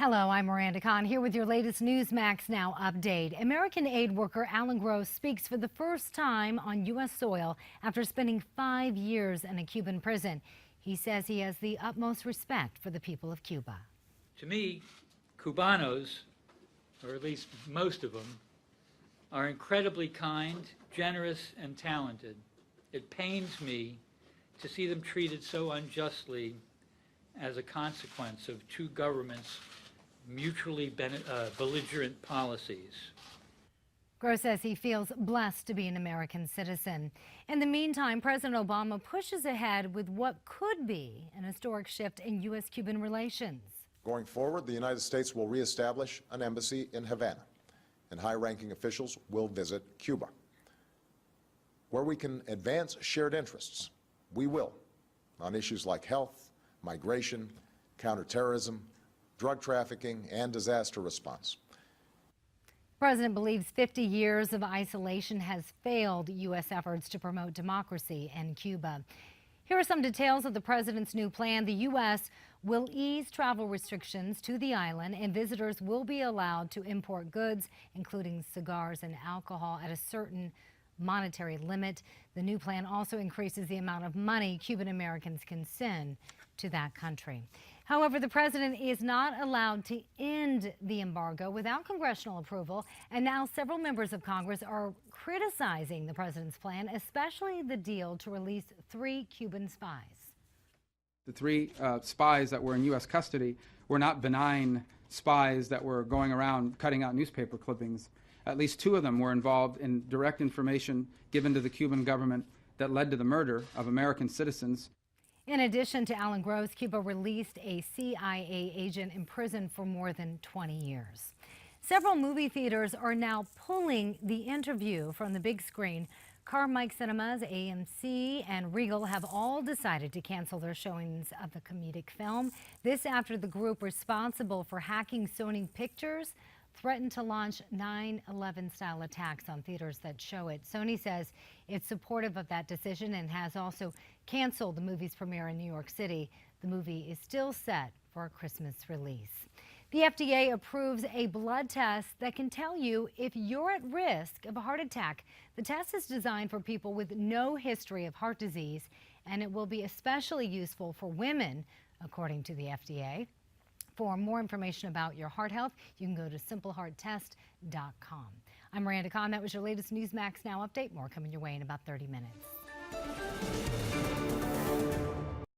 Hello, I'm Miranda here with your latest Newsmax Now update. American aid worker Alan Gross speaks for the first time on U.S. soil after spending 5 years in a Cuban prison. He says he has the utmost respect for the people of Cuba. To me, Cubanos, or at least most of them, are incredibly kind, generous, and talented. It pains me to see them treated so unjustly as a consequence of two governments' mutually belligerent policies. Gross says he feels blessed to be an American citizen. In the meantime, President Obama pushes ahead with what could be an historic shift in U.S.-Cuban relations. Going forward, the United States will reestablish an embassy in Havana, and high-ranking officials will visit Cuba. Where we can advance shared interests, we will, on issues like health, migration, counterterrorism, drug trafficking, and disaster response. The president believes 50 years of isolation has failed U.S. efforts to promote democracy in Cuba. Here are some details of the president's new plan. The U.S. will ease travel restrictions to the island, and visitors will be allowed to import goods, including cigars and alcohol, at a certain monetary limit. The new plan also increases the amount of money Cuban Americans can send to that country. However, the president is not allowed to end the embargo without congressional approval, and now several members of Congress are criticizing the president's plan, especially the deal to release 3 Cuban spies. The 3 spies that were in U.S. custody were not benign spies that were going around cutting out newspaper clippings. At least 2 of them were involved in direct information given to the Cuban government that led to the murder of American citizens. In addition to Alan Gross, Cuba released a CIA agent imprisoned for more than 20 years. Several movie theaters are now pulling The Interview from the big screen. Carmike Cinemas, AMC, and Regal have all decided to cancel their showings of the comedic film. This after the group responsible for hacking Sony Pictures threatened to launch 9/11-style attacks on theaters that show it. Sony says it's supportive of that decision and has also canceled the movie's premiere in New York City. The movie is still set for a Christmas release. The FDA approves a blood test that can tell you if you're at risk of a heart attack. The test is designed for people with no history of heart disease, and it will be especially useful for women, according to the FDA. For more information about your heart health, you can go to simplehearttest.com. I'm Miranda. That was your latest Newsmax Now update. More coming your way in about 30 minutes.